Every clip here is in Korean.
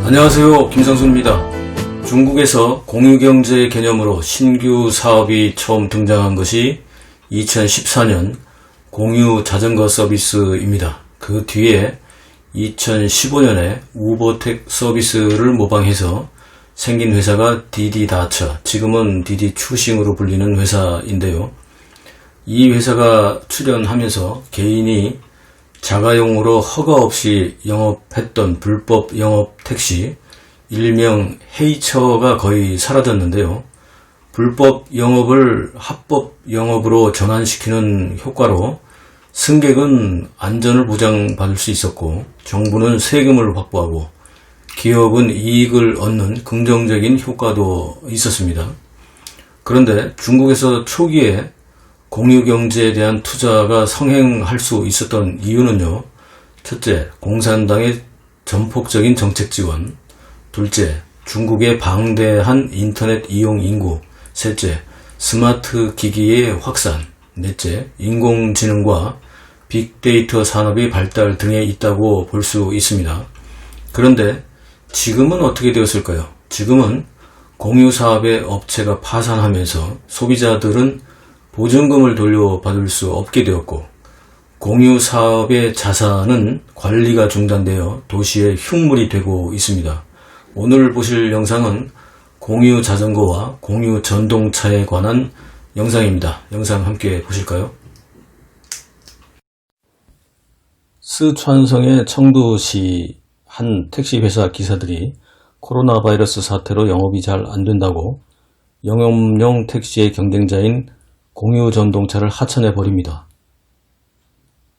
안녕하세요, 김상수입니다. 중국에서 공유경제 개념으로 신규 사업이 처음 등장한 것이 2014년 공유자전거 서비스입니다. 그 뒤에 2015년에 우버텍 서비스를 모방해서 생긴 회사가 디디다차, 지금은 디디추싱으로 불리는 회사인데요. 이 회사가 출연하면서 개인이 자가용으로 허가 없이 영업했던 불법 영업 택시, 일명 헤이처가 거의 사라졌는데요. 불법 영업을 합법 영업으로 전환시키는 효과로 승객은 안전을 보장받을 수 있었고, 정부는 세금을 확보하고 기업은 이익을 얻는 긍정적인 효과도 있었습니다. 그런데 중국에서 초기에 공유경제에 대한 투자가 성행할 수 있었던 이유는요. 첫째, 공산당의 전폭적인 정책 지원. 둘째, 중국의 방대한 인터넷 이용 인구. 셋째, 스마트 기기의 확산. 넷째, 인공지능과 빅데이터 산업의 발달 등에 있다고 볼 수 있습니다. 그런데 지금은 어떻게 되었을까요? 지금은 공유사업의 업체가 파산하면서 소비자들은 보증금을 돌려받을 수 없게 되었고, 공유사업의 자산은 관리가 중단되어 도시의 흉물이 되고 있습니다. 오늘 보실 영상은 공유자전거와 공유전동차에 관한 영상입니다. 영상 함께 보실까요? 스촨성의 청두시 한 택시회사 기사들이 코로나 바이러스 사태로 영업이 잘 안된다고 영업용 택시의 경쟁자인 공유전동차를 하천해 버립니다.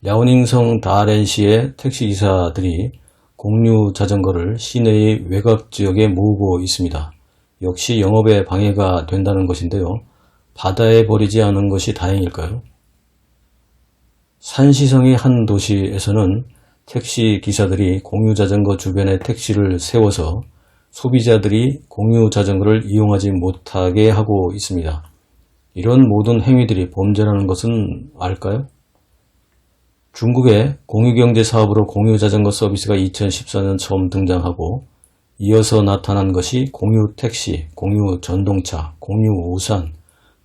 랴오닝성 다렌시의 택시기사들이 공유자전거를 시내의 외곽지역에 모으고 있습니다. 역시 영업에 방해가 된다는 것인데요. 바다에 버리지 않은 것이 다행일까요? 산시성의 한 도시에서는 택시기사들이 공유자전거 주변에 택시를 세워서 소비자들이 공유자전거를 이용하지 못하게 하고 있습니다. 이런 모든 행위들이 범죄라는 것은 알까요? 중국의 공유경제 사업으로 공유자전거 서비스가 2014년 처음 등장하고 이어서 나타난 것이 공유택시, 공유전동차, 공유우산,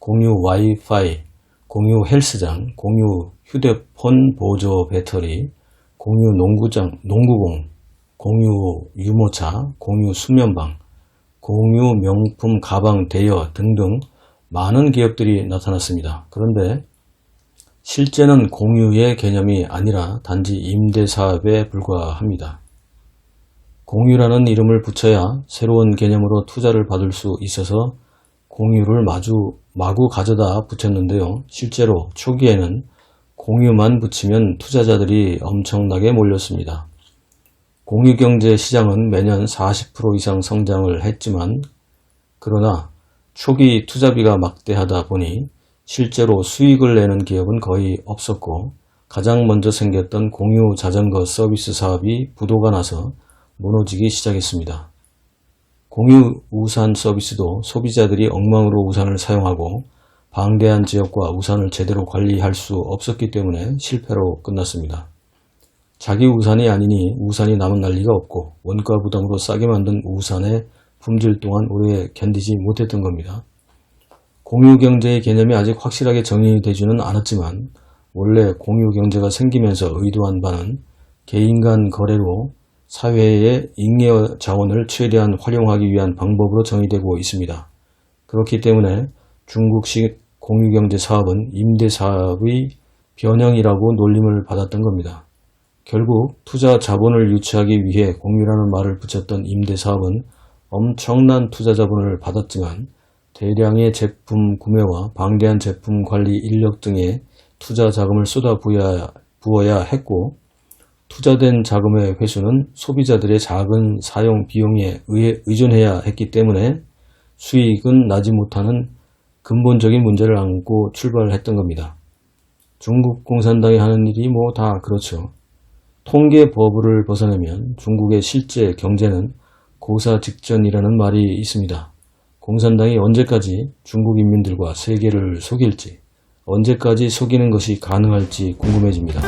공유와이파이, 공유헬스장, 공유휴대폰 보조 배터리, 공유농구공, 공유유모차, 공유수면방, 공유명품 가방 대여 등등 많은 기업들이 나타났습니다. 그런데 실제는 공유의 개념이 아니라 단지 임대사업에 불과합니다. 공유라는 이름을 붙여야 새로운 개념으로 투자를 받을 수 있어서 공유를 마구 가져다 붙였는데요. 실제로 초기에는 공유만 붙이면 투자자들이 엄청나게 몰렸습니다. 공유경제 시장은 매년 40% 이상 성장을 했지만, 그러나 초기 투자비가 막대하다 보니 실제로 수익을 내는 기업은 거의 없었고, 가장 먼저 생겼던 공유 자전거 서비스 사업이 부도가 나서 무너지기 시작했습니다. 공유 우산 서비스도 소비자들이 엉망으로 우산을 사용하고 방대한 지역과 우산을 제대로 관리할 수 없었기 때문에 실패로 끝났습니다. 자기 우산이 아니니 우산이 남은 난리가 없고, 원가 부담으로 싸게 만든 우산의 품질 또한 오래 견디지 못했던 겁니다. 공유경제의 개념이 아직 확실하게 정의되지는 않았지만, 원래 공유경제가 생기면서 의도한 바는 개인 간 거래로 사회의 잉여 자원을 최대한 활용하기 위한 방법으로 정의되고 있습니다. 그렇기 때문에 중국식 공유경제 사업은 임대사업의 변형이라고 놀림을 받았던 겁니다. 결국 투자 자본을 유치하기 위해 공유라는 말을 붙였던 임대사업은 엄청난 투자 자본을 받았지만, 대량의 제품 구매와 방대한 제품 관리 인력 등의 투자 자금을 쏟아 부어야 했고, 투자된 자금의 회수는 소비자들의 작은 사용 비용에 의존해야 했기 때문에 수익은 나지 못하는 근본적인 문제를 안고 출발했던 겁니다. 중국 공산당이 하는 일이 뭐 다 그렇죠. 통계 버블을 벗어내면 중국의 실제 경제는 고사 직전이라는 말이 있습니다. 공산당이 언제까지 중국 인민들과 세계를 속일지, 언제까지 속이는 것이 가능할지 궁금해집니다.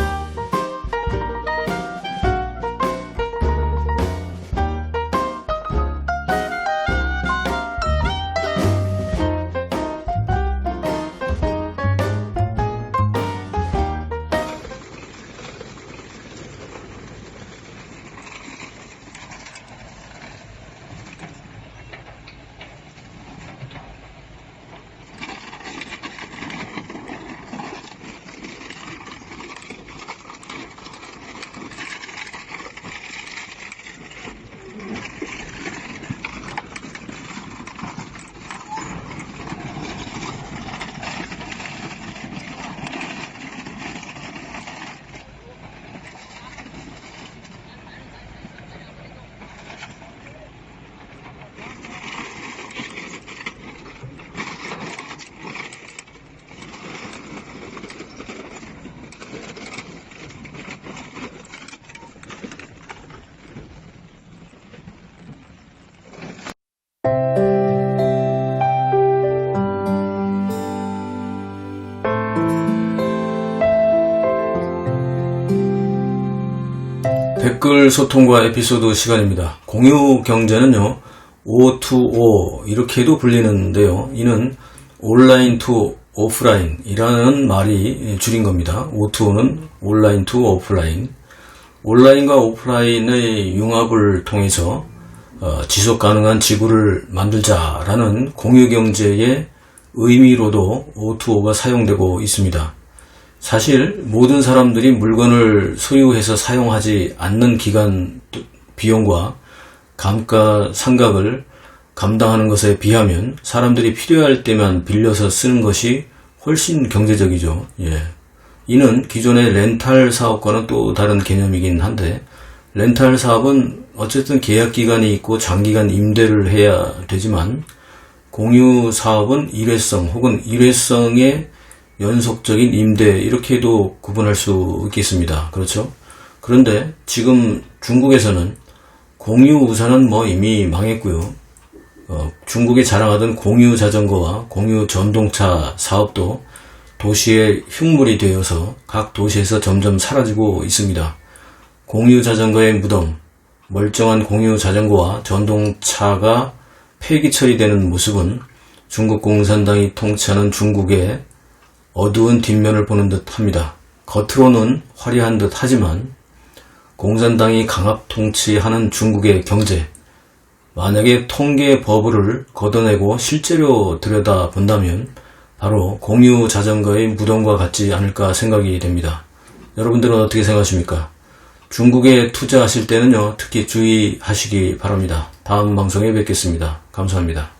댓글 소통과 에피소드 시간입니다. 공유 경제는요, O2O 이렇게도 불리는데요. 이는 온라인 투 오프라인 이라는 말이 줄인 겁니다. O2O는 온라인 투 오프라인. 온라인과 오프라인의 융합을 통해서 지속 가능한 지구를 만들자라는 공유 경제의 의미로도 O2O가 사용되고 있습니다. 사실 모든 사람들이 물건을 소유해서 사용하지 않는 기간 비용과 감가상각을 감당하는 것에 비하면 사람들이 필요할 때만 빌려서 쓰는 것이 훨씬 경제적이죠. 이는 기존의 렌탈 사업과는 또 다른 개념이긴 한데, 렌탈 사업은 어쨌든 계약 기간이 있고 장기간 임대를 해야 되지만, 공유 사업은 일회성 혹은 일회성의 연속적인 임대 이렇게도 구분할 수 있겠습니다. 그렇죠? 그런데 지금 중국에서는 공유 우산은 이미 망했고요. 중국이 자랑하던 공유 자전거와 공유 전동차 사업도 도시의 흉물이 되어서 각 도시에서 점점 사라지고 있습니다. 공유 자전거의 무덤, 멀쩡한 공유 자전거와 전동차가 폐기 처리되는 모습은 중국 공산당이 통치하는 중국의 어두운 뒷면을 보는 듯 합니다. 겉으로는 화려한 듯 하지만 공산당이 강압 통치하는 중국의 경제, 만약에 통계 버블을 걷어내고 실제로 들여다본다면 바로 공유 자전거의 무덤과 같지 않을까 생각이 됩니다. 여러분들은 어떻게 생각하십니까? 중국에 투자하실 때는요, 특히 주의하시기 바랍니다. 다음 방송에 뵙겠습니다. 감사합니다.